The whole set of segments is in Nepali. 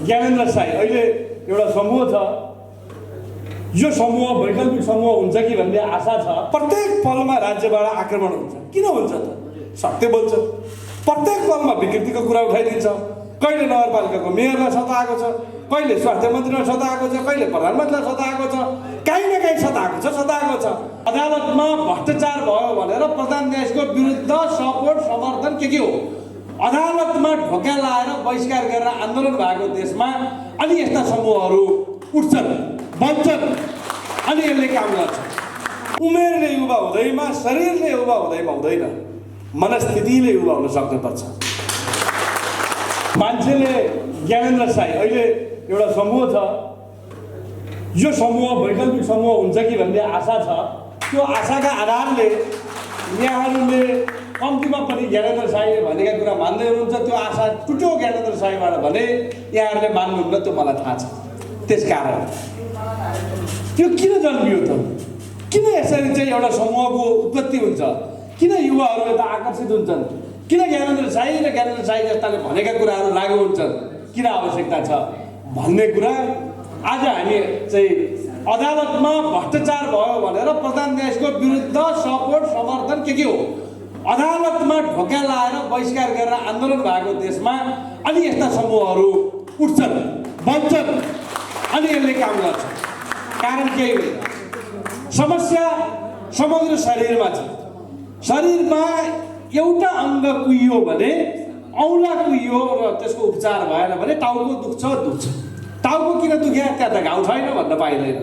ज्ञानेन्द्र साई अहिले एउटा समूह छ, यो समूह वैकल्पिक समूह हुन्छ कि भन्ने आशा छ। प्रत्येक पलमा राज्यबाट आक्रमण हुन्छ। किन हुन्छ त? सत्य बोल्छ। प्रत्येक पलमा विकृतिको कुरा उठाइदिन्छ। कहिले नगरपालिकाको मेयरलाई सताएको छ, कहिले स्वास्थ्य मन्त्रीलाई सताएको छ, कहिले प्रधानमन्त्रीलाई सताएको छ, काहीँ न काहीँ सताएको छ। अदालतमा भ्रष्टाचार भयो भनेर प्रधान न्यायाधीशको विरुद्ध सपोर्ट समर्थन के हो? अदालतमा ढोका लाएर बहिष्कार गरेर आन्दोलन भएको देशमा अनि यस्ता समूहहरू उठ्छन्, बन्छन्, अनि यसले काम गर्छ। उमेरले युवा हुँदैमा, शरीरले युवा हुँदैमा हुँदैन, मनस्थितिले युवा हुन सक्नुपर्छ। मान्छेले ज्ञानेन्द्र साई अहिले एउटा समूह छ, यो समूह वैकल्पिक समूह हुन्छ कि भन्ने आशा छ। त्यो आशाका आधारले यहाँहरूले कम्तीमा पनि ज्ञानेन्द्र साईले भनेका कुरा मान्दै हुनुहुन्छ। त्यो आशा टुट्यो ज्ञानेन्द्र साईबाट भने यहाँहरूले मान्नुहुन्न, त्यो मलाई थाहा छ। त्यसकारण त्यो किन जन्मियो त? किन यसरी चाहिँ एउटा समूहको उत्पत्ति हुन्छ? किन युवाहरू यता आकर्षित हुन्छन्? किन ज्ञानेन्द्र साई र ज्ञानेन्द्र साई जस्ताले भनेका कुराहरू लागु हुन्छन्? किन आवश्यकता छ भन्ने कुरा आज हामी चाहिँ अदालतमा भ्रष्टाचार भयो भनेर प्रधान न्यायाधीशको विरुद्ध सपोर्ट समर्थन के हो? अदालतमा ढोका लाएर बहिष्कार गरेर आन्दोलन भएको देशमा अनि यस्ता समूहहरू उठ्छन्, बन्छन्, अनि यसले काम गर्छ। कारण केही होइन। समस्या समग्र शरीरमा छ। शरीरमा एउटा अङ्ग कुहियो भने, औँला कुहियो र त्यसको उपचार भएन भने टाउको दुख्छ। टाउको किन दुख्या? त्यहाँ त घाउ छैन भन्न पाइँदैन।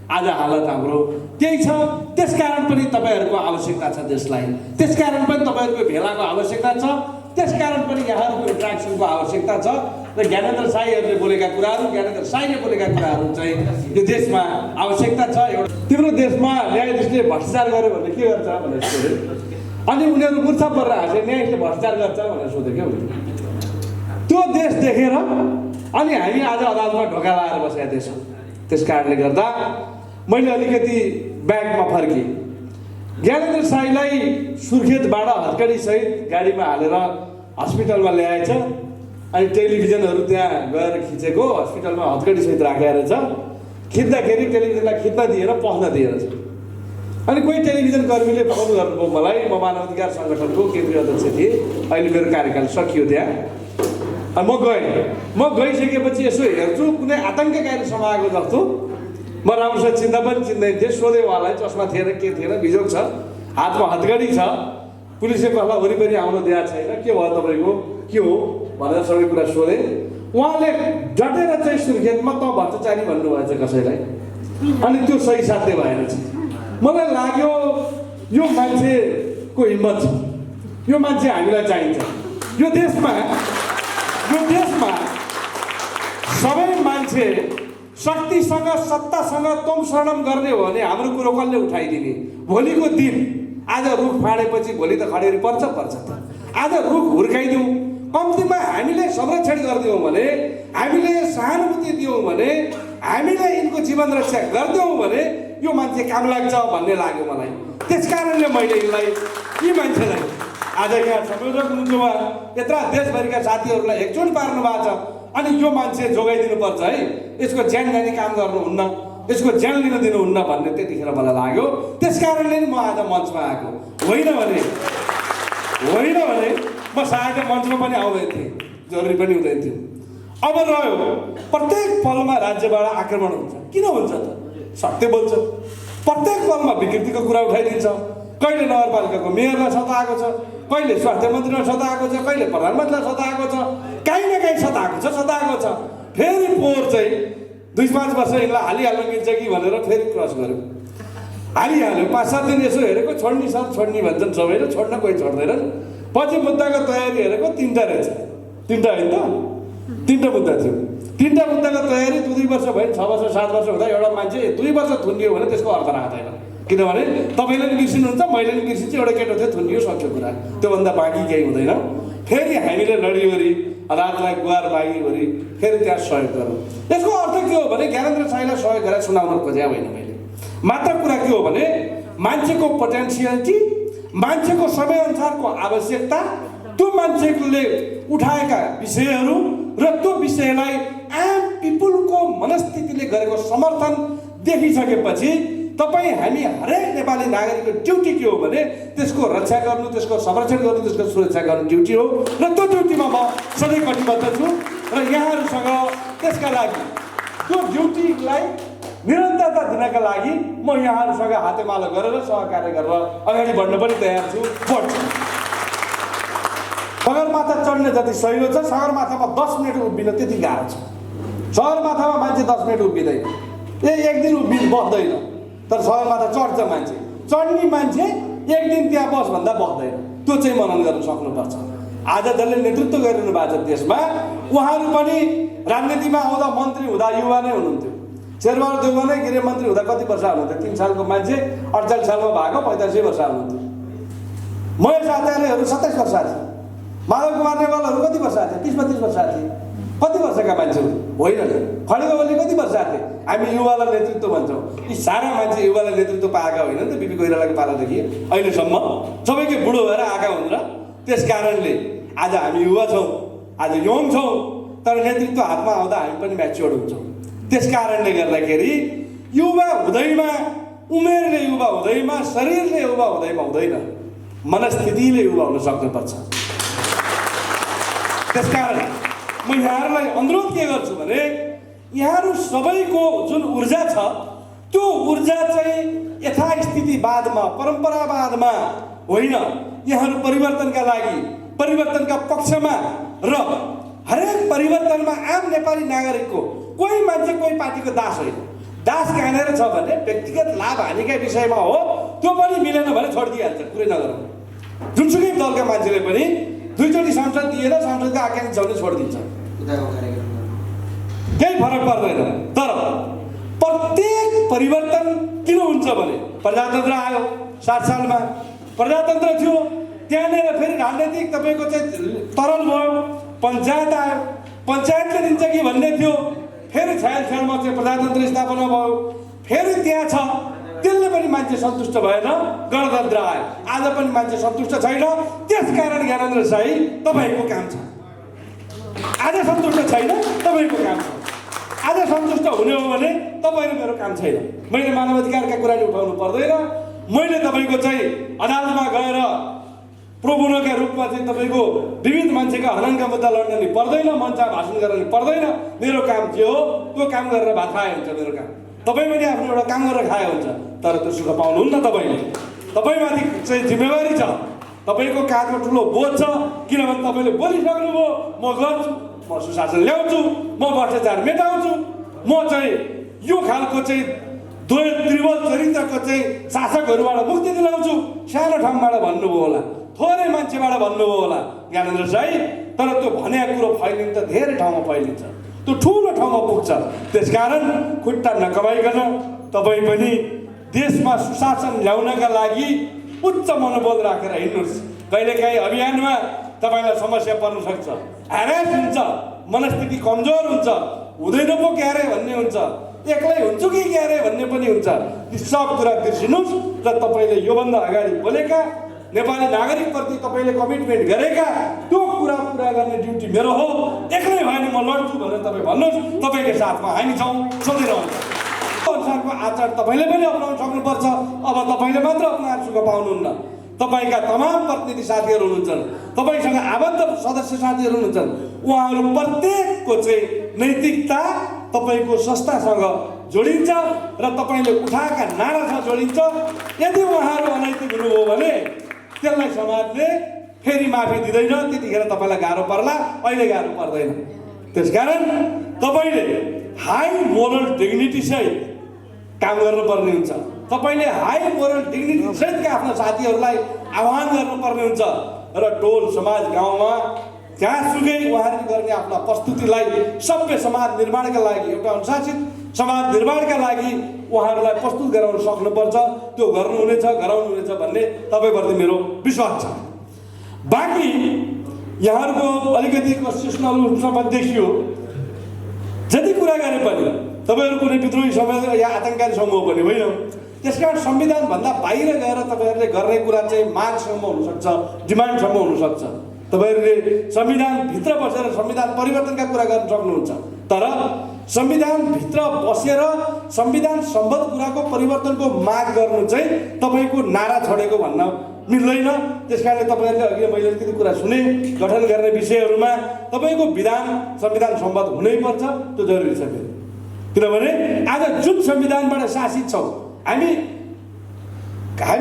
आज हालत हाम्रो त्यही छ। त्यसकारण पनि तपाईँहरूको आवश्यकता छ देशलाई। त्यसकारण पनि तपाईँहरूको भेलाको आवश्यकता छ। त्यसकारण पनि यहाँहरूको इन्ट्राक्सनको आवश्यकता छ। र ज्ञानेन्द्र साईहरूले बोलेका कुराहरू, ज्ञानेन्द्र साईले बोलेका कुराहरू चाहिँ यो देशमा आवश्यकता छ। एउटा तिम्रो देशमा न्यायाधीशले भ्रष्टाचार गर्यो भने के गर्छ भनेर सोध्यो। अनि उनीहरू मूर्छा परेर हाँसे, न्यायाधीशले भ्रष्टाचार गर्छ भनेर सोध्यो क्या उनीहरू। त्यो देश देखेर अनि हामी आज अदालतमा ढोका लाएर बसेका देश हो। त्यस कारणले गर्दा मैले अलिकति ब्यागमा फर्केँ। ज्ञानेन्द्र साईलाई सुर्खेतबाट हत्कडीसहित गाडीमा हालेर हस्पिटलमा ल्याएछ। अनि टेलिभिजनहरू त्यहाँ गएर खिचेको, हस्पिटलमा हत्कडीसहित राखेर छ। खिच्दाखेरि टेलिभिजनलाई खिच्न दिएर पस्न दिएर छ। अनि कोही टेलिभिजन कर्मीले फोन गर्नुभयो मलाई। म मानवाधिकार सङ्गठनको केन्द्रीय अध्यक्ष थिएँ। अहिले मेरो कार्यकाल सकियो त्यहाँ। अनि म गइसकेपछि यसो हेर्छु, कुनै आतङ्ककारी समाएको जस्तो। म राम्रोसँग चिन्ता पनि चिन्दैन थिएँ। सोधेँ उहाँलाई, चस्मा थिएन, के थिएन, बिजोग छ, हातमा हत्कडी छ। पुलिसले कसलाई वरिपरि आउन दिएको छैन। के भयो तपाईँको, के हो भनेर सबै कुरा सोधेँ। उहाँले डटेर चाहिँ सुर्खेतमा त भ्रष्टाचारी भन्नुभएछ कसैलाई। अनि त्यो सही साध्य भएन छ। मलाई लाग्यो यो मान्छेको हिम्मत छ। यो मान्छे हामीलाई चाहिन्छ। यो देशमा सबै मान्छे शक्तिसँग, सत्तासँग तोम शरणम गर्ने हो भने हाम्रो कुरो कसले उठाइदिने? भोलिको दिन आज रुख फाँडेपछि भोलि त खडेरी पर्छ त। आज रुख हुर्काइदिउँ, कम्तीमा हामीले संरक्षण गरिदिउँ भने, हामीले सहानुभूति दियौँ भने, हामीले यिनको जीवन रक्षा गरिदिउँ भने यो मान्छे काम लाग्छ भन्ने लाग्यो मलाई। त्यसकारणले मैले यी मान्छेलाई आज यहाँ संयोजक हुनुहुन्थ्यो, यत्र देशभरिका साथीहरूलाई एकजुट पार्नु भएको छ। अनि यो मान्छे जोगाइदिनुपर्छ है, यसको ज्यान जाने काम गर्नुहुन्न, यसको ज्यान लिन दिनुहुन्न भन्ने त्यतिखेर मलाई लाग्यो। त्यसकारणले नि म आज मञ्चमा आएको। होइन भने म सायद मञ्चमा पनि आउँदैन थिएँ, जरुरी पनि हुँदैन थियो। अब रह्यो प्रत्येक पलमा राज्यबाट आक्रमण हुन्छ। किन हुन्छ त? सत्य बोल्छ। प्रत्येक पलमा विकृतिको कुरा उठाइदिन्छ। कहिले नगरपालिकाको मेयरलाई सताएको छ, कहिले स्वास्थ्य मन्त्रीलाई सताएको छ, कहिले प्रधानमन्त्रीलाई सताएको छ, काहीँ न काहीँ सताएको छ। फेरि पोहोर चाहिँ 2-5 वर्ष यिनलाई हालिहाल्न मिल्छ कि भनेर फेरि क्रस गर्यो, हालिहाल्यो। 5-7 दिन यसो हेरेको छोड्ने सब छोड्ने भन्छन् सबैले, छोड्न कोही छोड्दैनन्। पछि मुद्दाको तयारी हेरेको 3टा रहेछ। 3टा होइन त, 3टा मुद्दा थियो। 3टा मुद्दाको तयारी 2 वर्ष भयो। 6 वर्ष 7 वर्ष हुँदा एउटा मान्छे 2 वर्ष थुनियो भने त्यसको अर्थ राख्दैन। किनभने तपाईँले पनि बिर्सिनुहुन्छ, मैले पनि बिर्सिन्छु। एउटा केटो थियो, थुनियो, सक्यो कुरा। त्योभन्दा बाँकी केही हुँदैन। फेरि हामीले लडिवरी अदालतलाई गुहार मागिवरी फेरि त्यहाँ सहयोग गरौँ। यसको अर्थ के हो भने ज्ञानेन्द्र साईलाई सहयोग गरेर सुनाउन खोजेको होइन मैले। मात्र कुरा के हो भने मान्छेको पोटेन्सियलिटी, मान्छेको समयअनुसारको आवश्यकता, त्यो मान्छेले उठाएका विषयहरू र त्यो विषयलाई गरेको समर्थन देखिसकेपछि तपाईँ हामी हरेक नेपाली नागरिकको ड्युटी के हो भने त्यसको रक्षा गर्नु, त्यसको संरक्षण गर्नु, त्यसको सुरक्षा गर्नु ड्युटी हो र त्यो ड्युटीमा म सधैँ कटिबद्ध छु र यहाँहरूसँग त्यसका लागि त्यो ड्युटीलाई निरन्तरता दिनका लागि म यहाँहरूसँग हातेमालो गरेर सहकार्य गरेर अगाडि बढ्न पनि तयार छु, बढ्छु। सगरमाथा चढ्ने जति सहिलो छ, सगरमाथामा 10 मिनट उभिन त्यति गाह्रो छ। सगरमाथामा मान्छे 10 मिनट उभिँदैन, एक दिन बस्दैन, तर सगरमाथा चढ्छ मान्छे। चढ्ने मान्छे एक दिन त्यहाँ बस भन्दा बस्दैन, त्यो चाहिँ मनन गर्न सक्नुपर्छ। आज जसले नेतृत्व गरिरहनु भएको छ देशमा, उहाँहरू पनि राजनीतिमा आउँदा मन्त्री हुँदा युवा नै हुनुहुन्थ्यो। शेरबहादुर देउवा नै गृहमन्त्री हुँदा कति वर्ष हुनुहुन्थ्यो? 3 सालको मान्छे 48 सालमा भएको 85 वर्ष हुनुहुन्थ्यो। महेश आचार्यहरू 27 वर्ष थिए। माधव कुमार नेवालहरू कति वर्ष थिए? 30-32 वर्ष थिए। कति वर्षका मान्छे होइन? खड्गे ओली कति वर्ष थिए? हामी युवालाई नेतृत्व भन्छौँ। यी सारा मान्छे युवालाई नेतृत्व पाएका होइन नि त। बिपी कोइरालाको पालादेखि अहिलेसम्म सबैकै बुढो भएर आएका हुन् र त्यस कारणले आज हामी युवा छौँ, आज यङ छौँ, तर नेतृत्व हातमा आउँदा हामी पनि म्याच्योर्ड हुन्छौँ। त्यस कारणले गर्दाखेरि युवा हुँदैमा, उमेरले युवा हुँदैमा, शरीरले युवा हुँदैमा हुँदैन, मनस्थितिले युवा हुन सक्नुपर्छ। त्यसकारण म यहाँहरूलाई अनुरोध के गर्छु भने यहाँहरू सबैको जुन ऊर्जा छ त्यो ऊर्जा चाहिँ यथास्थितिवादमा, परम्परावादमा होइन, यहाँहरू परिवर्तनका लागि, परिवर्तनका पक्षमा र हरेक परिवर्तनमा आम नेपाली नागरिकको, कोही मान्छे कोही पार्टीको दास होइन। दास कहाँनिर छ भने व्यक्तिगत लाभ हानिका विषयमा हो, त्यो पनि मिलेन भने छोडिदिइहाल्छ, कुरै नगरौँ। जुनसुकै दलका मान्छेले पनि 2 चोटि सांसद दिएर सांसदको आकाङ्क्षा हुने छोडिदिन्छ, केही फरक पर्दैन। तर प्रत्येक परिवर्तन किन हुन्छ भने प्रजातन्त्र आयो 60 सालमा, प्रजातन्त्र थियो, त्यहाँनिर फेरि राजनैतिक तपाईँको चाहिँ तरल भयो, पञ्चायत आयो, पञ्चायतले दिन्छ कि भन्ने थियो, फेरि 46 सालमा चाहिँ प्रजातन्त्र स्थापना भयो, फेरि त्यहाँ छ, त्यसले पनि मान्छे सन्तुष्ट भएन, गणतन्त्र आयो। आज पनि मान्छे सन्तुष्ट छैन। त्यसकारण ज्ञानेन्द्र शाही तपाईँको काम छ। आज सन्तुष्ट छैन, तपाईँको काम छ। आज सन्तुष्ट हुने हो भने तपाईँ र मेरो काम छैन। मैले मानवाधिकारका कुरा उठाउनु पर्दैन, मैले तपाईँको चाहिँ अदालतमा गएर प्रोबोनोका रूपमा चाहिँ तपाईँको विविध मान्छेका हननका मुद्दा लड्न नि पर्दैन, मञ्चमा भाषण गर्न नि पर्दैन। मेरो काम जे हो त्यो काम गरेर भात खाए हुन्छ। मेरो काम, तपाईँ पनि आफ्नो एउटा काम गरेर खाए हुन्छ, तर त्यो सुख पाउनुहुन्न। तपाईँमाथि चाहिँ जिम्मेवारी छ, तपाईँको काँधमा ठुलो बोझ छ, किनभने तपाईँले बोलिसक्नुभयो म गर्छु, म सुशासन ल्याउँछु, म भ्रष्टाचार मेटाउँछु, म चाहिँ यो खालको चाहिँ त्रिवल चरित्रको चाहिँ शासकहरूबाट मुक्ति दिलाउँछु। सानो ठाउँबाट भन्नुभयो होला, थोरै मान्छेबाट भन्नुभयो होला ज्ञानेन्द्र शाही, तर त्यो भनेको कुरो फैलिन्छ, धेरै ठाउँमा फैलिन्छ, त्यो ठुलो ठाउँमा पुग्छ। त्यसकारण खुट्टा नकमाइकन तपाईँ पनि देशमा सुशासन ल्याउनका लागि उच्च मनोबल राखेर हिँड्नुहोस्। कहिलेकाहीँ अभियानमा तपाईँलाई समस्या पर्न सक्छ, ह्यारेस हुन्छ, मनस्थिति कमजोर हुन्छ, हुँदैन पो क्यारे भन्ने हुन्छ, एक्लै हुन्छु कि क्यारे भन्ने पनि हुन्छ। ती सब कुरा बिर्सिनुहोस् र तपाईँले योभन्दा अगाडि बोलेका नेपाली नागरिकप्रति तपाईँले कमिटमेन्ट गरेका त्यो कुरा पुरा गर्ने ड्युटी मेरो हो। एक्लै भएन म लड्छु भनेर तपाईँ भन्नुहोस्, तपाईँको साथमा हामी छौँ, सधैँ रहन्छ। अनुसारको आचार तपाईँले पनि अपनाउन सक्नुपर्छ। अब तपाईँले मात्र अपनाएर सुख पाउनुहुन्न, तपाईँका तमाम प्रतिनिधि साथीहरू हुनुहुन्छ, तपाईँसँग आबद्ध सदस्य साथीहरू हुनुहुन्छ, उहाँहरू प्रत्येकको चाहिँ नैतिकता तपाईँको संस्थासँग जोडिन्छ र तपाईँले उठाएका नारासँग जोडिन्छ। यदि उहाँहरू अनैतिक हुनुभयो भने त्यसलाई समाजले फेरि माफी दिँदैन, त्यतिखेर तपाईँलाई गाह्रो पर्ला, अहिले गाह्रो पर्दैन। त्यसकारण तपाईँले हाई मोरल डिग्निटी सहित काम गर्नुपर्ने हुन्छ। तपाईँले हाई मोरल डिग्निटी सहितका आफ्ना साथीहरूलाई आह्वान गर्नुपर्ने हुन्छ र टोल समाज गाउँमा जहाँसुकै उहाँहरूले गर्ने आफ्ना प्रस्तुतिलाई सभ्य समाज निर्माणका लागि, एउटा अनुशासित समाज निर्माणका लागि उहाँहरूलाई प्रस्तुत गराउन सक्नुपर्छ। त्यो गर्नुहुनेछ, गराउनुहुनेछ भन्ने तपाईँप्रति मेरो विश्वास छ। बाँकी यहाँहरूको अलिकति कन्स्टिट्युसनल रूपमा देखियो, जति कुरा गरे पनि तपाईँहरू कुनै विद्रोही समूह या आतङ्ककारी समूह पनि होइन। त्यसकारण संविधानभन्दा बाहिर गएर तपाईँहरूले गर्ने कुरा चाहिँ मागसम्म हुनसक्छ, डिमान्डसम्म हुनसक्छ। तपाईँहरूले संविधानभित्र बसेर संविधान परिवर्तनका कुरा गर्न सक्नुहुन्छ, तर संविधानभित्र बसेर संविधान सम्बद्ध कुराको परिवर्तनको माग गर्नु चाहिँ तपाईँको नारा छोडेको भन्न मिल्दैन। त्यसकारणले तपाईँहरूले अघि मैले अलिकति कुरा सुने, गठन गर्ने विषयहरूमा तपाईँको विधान संविधान सम्बद्ध हुनैपर्छ, त्यो जरुरी छ फेरि। किनभने आज जुन संविधानबाट शासित छौँ हामी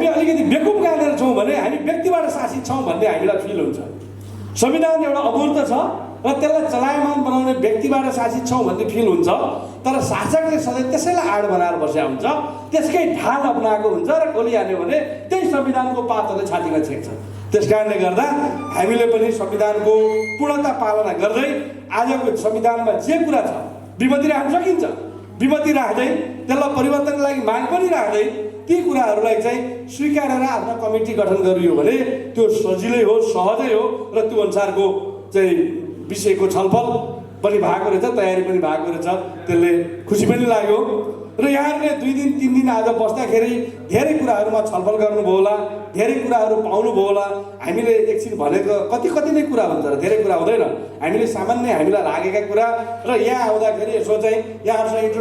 अलिकति बेकुफ गानेर छौँ भने हामी व्यक्तिबाट शासित छौँ भन्ने हामीलाई फिल हुन्छ। संविधान एउटा अमूर्त छ र त्यसलाई चलायमान बनाउने व्यक्तिबाट शासित छौँ भन्ने फिल हुन्छ, तर शासकले सधैँ त्यसैलाई आड बनाएर बसेको हुन्छ, त्यसकै ढाल अपनाएको हुन्छ र खोलिहाल्यो भने त्यही संविधानको पातले छातीमा छेक्छ। त्यस कारणले गर्दा हामीले पनि संविधानको पूर्णता पालना गर्दै आजको संविधानमा जे कुरा छ विमति राख्न सकिन्छ, विमति राख्दै त्यसलाई परिवर्तनको लागि माग पनि राख्दै ती कुराहरूलाई चाहिँ स्वीकारेर आफ्नो कमिटी गठन गरियो भने त्यो सजिलै हो, सहजै हो र त्यो अनुसारको चाहिँ विषयको छलफल पनि भएको रहेछ, तयारी पनि भएको रहेछ। त्यसले खुसी पनि लाग्यो र यहाँहरूले 2 दिन 3 दिन आज बस्दाखेरि धेरै कुराहरूमा छलफल गर्नुभयो होला, धेरै कुराहरू पाउनुभयो होला। हामीले एकछिन भनेको कति नै कुरा हुन्छ र धेरै कुरा हुँदैन। हामीले सामान्य हामीलाई लागेका कुरा र यहाँ आउँदाखेरि यसो चाहिँ यहाँहरूसँग